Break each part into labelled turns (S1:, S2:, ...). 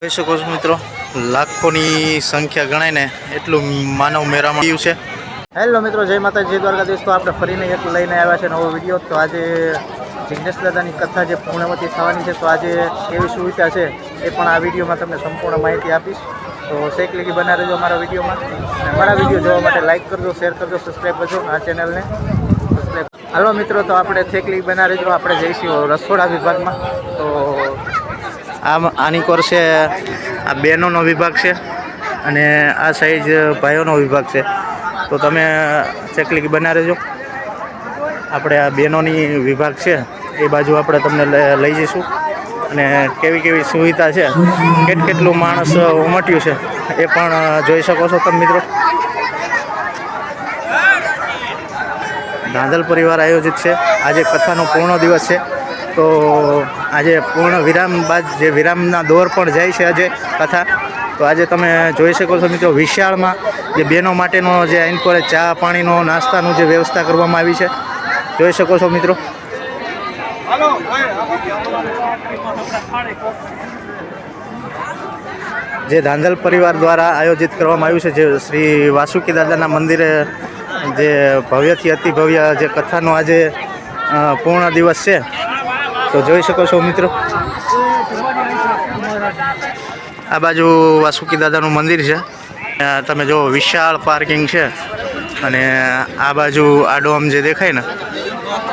S1: જોઈ શકો છો મિત્રો, લાખોની સંખ્યા ગણાય ને એટલું માનવ મેળામાં આવ્યું છે. હેલો મિત્રો, જય માતાજી, દ્વારકાધીશ. તો આપણે ફરીને એક લઈને આવ્યા છે નવો વિડીયો. તો આજે જિગ્નેશ દાદાની કથા જે પૂર્ણવતી થવાની છે, તો આજે કેવી સુવિધા છે એ પણ આ વિડીયોમાં તમને સંપૂર્ણ માહિતી આપીશ. તો શેક લગી બના રહેજો અમારા વિડીયોમાં. અને અમારા વિડીયો જોવા માટે લાઇક કરજો, શેર કરજો, સબસ્ક્રાઈબ કરજો આ ચેનલને. હાલો મિત્રો, તો આપણે થેકલી બના રહેજો. આપણે જઈશું રસોડા વિભાગમાં. તો આની કોર છે, આ બહેનોનો વિભાગ છે અને આ સાઈઝ ભાઈઓનો વિભાગ છે. તો તમે ચકલી બના રહેજો. આપણે આ બહેનોની વિભાગ છે એ બાજુ આપણે તમને લઈ જઈશું અને કેવી કેવી સુવિધા છે, કેટલું માણસ ઉમટ્યું છે એ પણ જોઈ શકો છો તમે મિત્રો. ધાંધલ પરિવાર આયોજિત છે. આજે કથાનો પૂર્ણ દિવસ છે. તો આજે પૂર્ણ વિરામ બાદ જે વિરામના દોર પણ જાય છે આજે કથા. તો આજે તમે જોઈ શકો છો મિત્રો, વિશાળમાં જે બહેનો માટેનો જે આઈન પર ચા પાણીનો નાસ્તાનું જે વ્યવસ્થા કરવામાં આવી છે, જોઈ શકો છો મિત્રો. જે ધાંધલ પરિવાર દ્વારા આયોજિત કરવામાં આવ્યું છે, જે શ્રી વાસુકી દાદાના મંદિરે જે ભવ્યથી અતિ ભવ્ય જે કથાનો આજે પૂર્ણ દિવસ છે, તો જોઈ શકો છો મિત્રો. આ બાજુ વાસુકી દાદાનું મંદિર છે. તમે જો વિશાળ પાર્કિંગ છે અને આ બાજુ આ ડોમ જે દેખાય ને,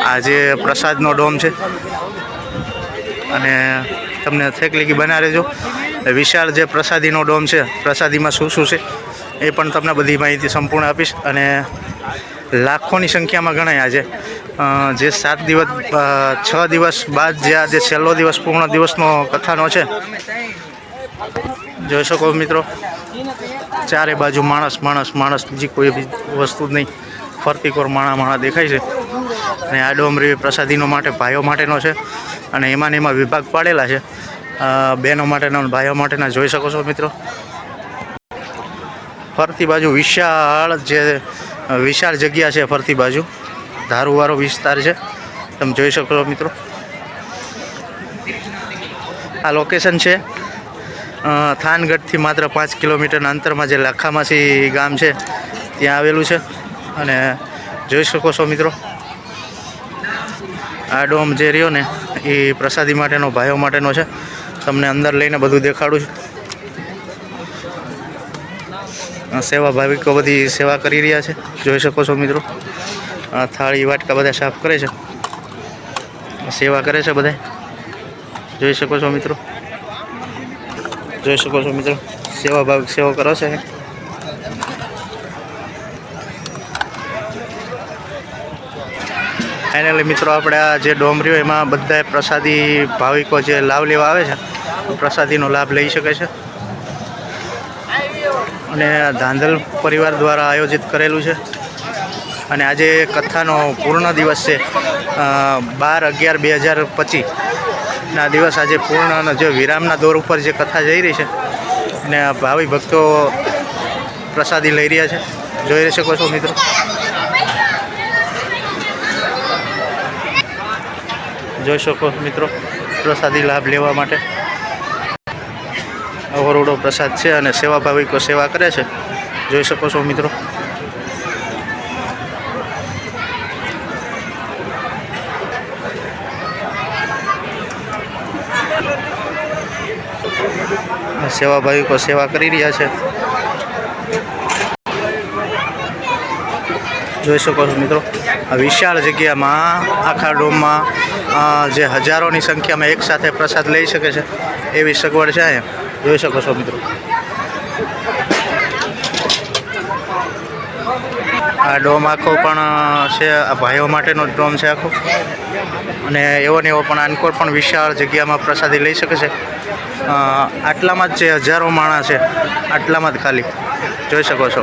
S1: આ જે પ્રસાદનો ડોમ છે. અને તમને થેકલીકી બના રહેજો. વિશાળ જે પ્રસાદીનો ડોમ છે, પ્રસાદીમાં શું શું છે એ પણ તમને બધી માહિતી સંપૂર્ણ આપીશ. અને લાખોની સંખ્યામાં ગણાય આજે જે 7 દિવસ 6 દિવસ બાદ જે આજે છેલ્લો દિવસ પૂર્ણ દિવસનો કથાનો છે, જોઈ શકો મિત્રો. ચારે બાજુ માણસ, બીજી કોઈ વસ્તુ જ નહીં. ફરતી કોર માણા દેખાય છે. અને આ ડોમરી પ્રસાદીનો માટે ભાઈઓ માટેનો છે અને એમાં વિભાગ પાડેલા છે, બહેનો માટેના અને ભાઈઓ માટેના. જોઈ શકો છો મિત્રો. ફરતી બાજુ વિશાળ જગ્યા છે. ફરતી બાજુ ધારુવાળો વિસ્તાર છે, તમે જોઈ શકો છો મિત્રો. આ લોકેશન છે થાનગઢથી માત્ર 5 કિલોમીટરના અંતરમાં જે લાખામાસી ગામ છે ત્યાં આવેલું છે. અને જોઈ શકો છો મિત્રો, આ ડોમ જે રહ્યો ને એ પ્રસાદી માટેનો, ભાઈઓ માટેનો છે. તમને અંદર લઈને બધું દેખાડું છું. સેવા ભાવિકો બધી સેવા કરી રહ્યા છે, જોઈ શકો છો મિત્રો. થાળી વાટકા બધા સાફ કરે છે, સેવા કરે છે બધા, જોઈ શકો છો મિત્રો. સેવા ભાવિક સેવા કરો છે. ફાઇનલી મિત્રો, આપણે આ જે ડોમરીઓ એમાં બધા પ્રસાદી ભાવિકો જે લાભ લેવા આવે છે, પ્રસાદીનો લાભ લઈ શકે છે. અને ધાંધલ પરિવાર દ્વારા આયોજિત કરેલું છે. અને આજે કથાનો પૂર્ણ દિવસ છે, 12/11/2025 ના દિવસ આજે પૂર્ણ જે વિરામના દોર ઉપર જે કથા જઈ રહી છે અને ભાવિ ભક્તો પ્રસાદી લઈ રહ્યા છે, જોઈ શકો છો મિત્રો. જોઈ શકો મિત્રો, પ્રસાદી લાભ લેવા માટે અવરોડો પ્રસાદ છે અને સેવા ભાવિકો સેવા કરે છે, જોઈ શકો છો મિત્રો. સેવા ભાવિકો સેવા કરી રહ્યા છે, જોઈ શકો છો મિત્રો. આ વિશાળ જગ્યામાં, આખા ડોમમાં જે હજારોની સંખ્યામાં એક સાથે પ્રસાદ લઈ શકે છે એવી સગવડ છે અહીંયા, જોઈ શકો છો મિત્રો. આ ડોમ આખો પણ છે, આ ભાઈઓ માટેનો ડોમ છે આખો. અને એવો ને એવો પણ આનકોર પણ વિશાળ જગ્યામાં પ્રસાદી લઈ શકે છે. આટલામાં જ જે હજારો માણસ છે, આટલામાં જ ખાલી, જોઈ શકો છો.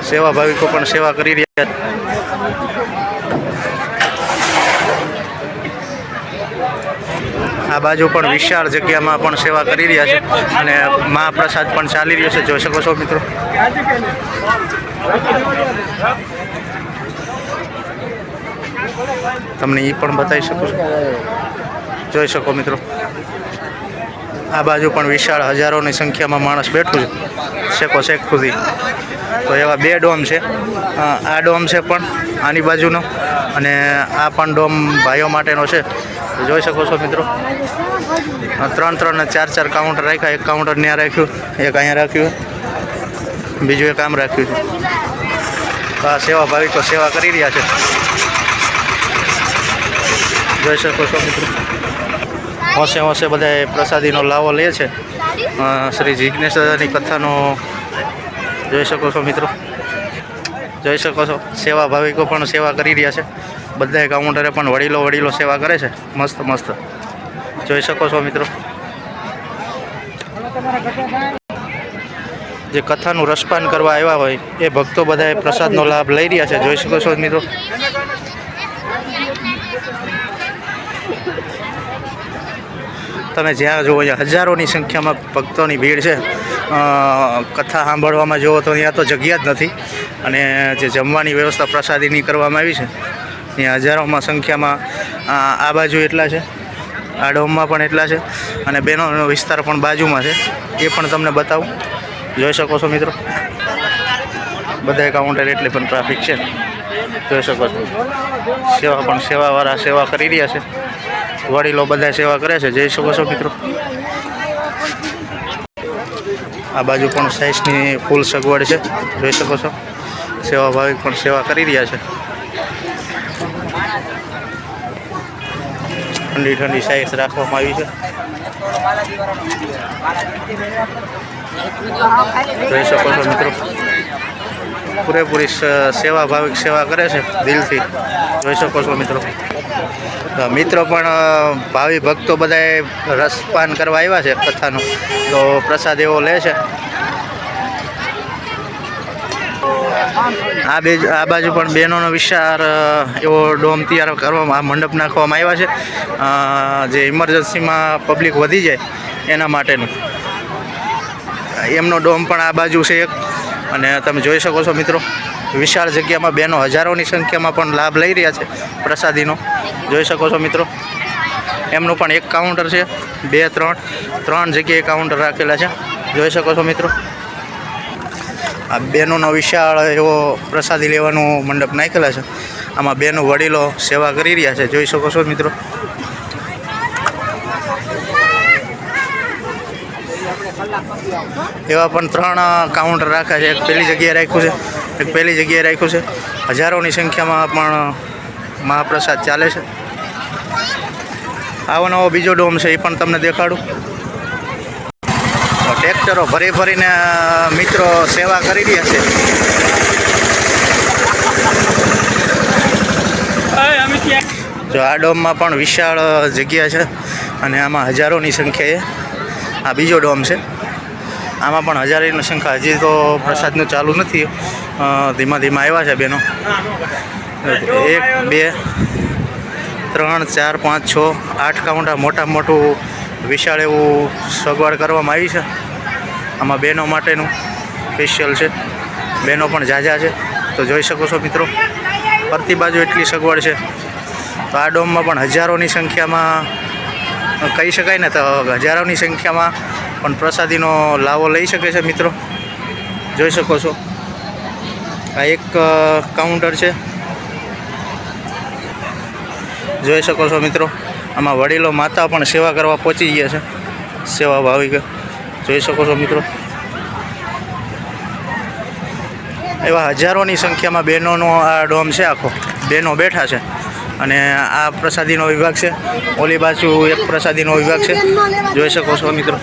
S1: સેવા ભાવિકો પણ સેવા કરી રહ્યા છે. આ બાજુ પણ વિશાળ જગ્યામાં પણ સેવા કરી રહ્યા છે અને મહાપ્રસાદ પણ ચાલી રહ્યો છે, જોઈ શકો છો મિત્રો. તમને એ પણ બતાવી શકું છું. જોઈ શકો મિત્રો. આ બાજુ પણ વિશાળ હજારોની સંખ્યામાં માણસ બેઠું છે છેક સુધી. તો એવા બે ડોમ છે. આ ડોમ છે પણ આની બાજુનો, અને આ પણ ડોમ ભાઈઓ માટેનો છે. જોઈ શકો છો મિત્રો. 3 અને 4 કાઉન્ટર રાખ્યા. એક કાઉન્ટર ત્યાં રાખ્યું, એક અહીંયા રાખ્યું, બીજું એક આમ રાખ્યું છે. તો આ સેવા ભાવિકો સેવા કરી રહ્યા છે. જોઈ શકો છો મિત્રો. હોંશે બધા પ્રસાદીનો લાવો લે છે. શ્રી જિજ્ઞેશ દાદાની કથાનો જોઈ શકો છો મિત્રો. જોઈ શકો છો સેવા ભાવિકો પણ સેવા કરી રહ્યા છે. બધા કાઉન્ટરે પણ વડીલો સેવા કરે છે. મસ્ત જોઈ શકો છો મિત્રો. જે કથાનું રસપાન કરવા આવ્યા હોય એ ભક્તો બધાએ પ્રસાદનો લાભ લઈ રહ્યા છે. જોઈ શકો છો મિત્રો. તમે જ્યાં જુઓ ત્યાં હજારોની સંખ્યામાં ભક્તોની ભીડ છે. કથા સાંભળવામાં જુઓ તો ત્યાં તો જગ્યા જ નથી. અને જે જમવાની વ્યવસ્થા પ્રસાદીની કરવામાં આવી છે ત્યાં હજારોમાં સંખ્યામાં આ બાજુ એટલા છે, આ ડોમમાં પણ એટલા છે, અને બેનોનો વિસ્તાર પણ બાજુમાં છે. એ પણ તમને બતાવું. જોઈ શકો છો મિત્રો. બધા કાઉન્ટર એટલે પણ ટ્રાફિક છે. જોઈ શકો છો. સેવાવાળા સેવા કરી રહ્યા છે. વડીલો બધા સેવા કરે છે. જોઈ શકો છો મિત્રો. આ બાજુ પણ સાઈઝની ફૂલ સગવડ છે. જોઈ શકો છો. સેવા ભાવિક પણ સેવા કરી રહ્યા છે. ઠંડી સાઈઝ રાખવામાં આવી છે. જોઈ શકો છો મિત્રો. પૂરેપૂરી સેવા ભાવિક સેવા કરે છે દિલથી. જોઈ શકો છો મિત્રો. મિત્રો પણ ભાવિ ભક્તો બધાએ રસપાન કરવા આવ્યા છે કથાનો, તો પ્રસાદ એવો લે છે. આ બાજુ પણ બહેનોનો વિશાળ એવો ડોમ તૈયાર કરવામાં, આ મંડપ નાખવામાં આવ્યા છે. જે ઇમરજન્સીમાં પબ્લિક વધી જાય એના માટેનું એમનો ડોમ પણ આ બાજુ છે એક. અને તમે જોઈ શકો છો મિત્રો. વિશાળ જગ્યામાં બહેનો હજારોની સંખ્યામાં પણ લાભ લઈ રહ્યા છે પ્રસાદીનો. જોઈ શકો છો મિત્રો. એમનું પણ એક કાઉન્ટર છે, 2 3 જગ્યાએ કાઉન્ટર રાખેલા છે. જોઈ શકો છો મિત્રો. આ બહેનોનો વિશાળ એવો પ્રસાદી લેવાનું મંડપ નાખેલા છે. આમાં બહેનો વડીલો સેવા કરી રહ્યા છે. જોઈ શકો છો મિત્રો. એવા પણ 3 કાઉન્ટર રાખ્યા છે. એક પહેલી જગ્યાએ રાખ્યું છે, હજારોની સંખ્યામાં પણ મહાપ્રસાદ ચાલે છે. આવો નવો બીજો ડોમ છે, એ પણ તમને દેખાડું. ટ્રેક્ટરો ભરીને મિત્રો સેવા કરી રહ્યા છે. જો આ ડોમમાં પણ વિશાળ જગ્યા છે, અને આમાં હજારોની સંખ્યાએ આ બીજો ડોમ છે. આમાં પણ હજારોની સંખ્યા. હજી તો પ્રસાદનું ચાલુ નથી. ધીમા આવ્યા છે બેનો. 1 2 3 4 5 6 8 કાઉન્ટર મોટું વિશાળ એવું સગવડ કરવામાં આવી છે. આમાં બહેનો માટેનું સ્પેશિયલ છે. બહેનો પણ ઝાઝા છે. તો જોઈ શકો છો મિત્રો. ફરતી બાજુ એટલી સગવડ છે. તો આ ડોમમાં પણ હજારોની સંખ્યામાં કહી શકાય ને, તો હજારોની સંખ્યામાં પણ પ્રસાદીનો લાવો લઈ શકે છે મિત્રો. જોઈ શકો છો. આ એક કાઉન્ટર છે. જોઈ શકો છો મિત્રો. આમાં વડીલો માતા પણ સેવા કરવા પહોંચી ગયા છે. સેવા ભાવિક જોઈ શકો છો મિત્રો. એવા હજારોની સંખ્યામાં બહેનોનો આ ડોમ છે. આખો બહેનો બેઠા છે. અને આ પ્રસાદીનો વિભાગ છે. ઓલી બાજુ એક પ્રસાદીનો વિભાગ છે. જોઈ શકો છો મિત્રો.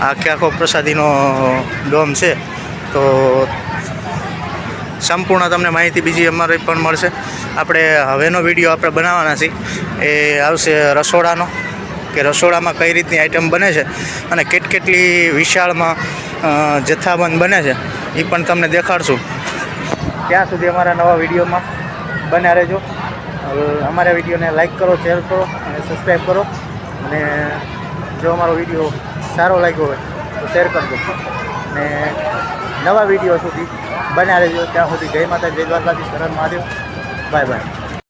S1: આખો પ્રસાદીનો ડોમ છે. તો સંપૂર્ણ તમને માહિતી બીજી અમારે પણ મળશે. આપણે હવેનો વિડીયો આપણે બનાવવાના છીએ એ આવશે રસોડાનો, કે રસોડામાં કઈ રીતની આઈટમ બને છે અને કેટલી વિશાળમાં જથ્થાબંધ બને છે એ પણ તમને દેખાડશું. ત્યાં સુધી અમારા નવા વિડીયોમાં બન્યા રહેજો. અમારા વિડીયોને લાઈક કરો, શેર કરો અને સબસ્ક્રાઈબ કરો. અને જો અમારો વિડીયો સારો લાગ્યો હોય તો શેર કરજો. અને નવા વિડીયો સુધી બન્યા રહેજો. ત્યાં સુધી જય માતા, જય દ્વારકાધીશ, હર હર મહાદેવ. Bye by.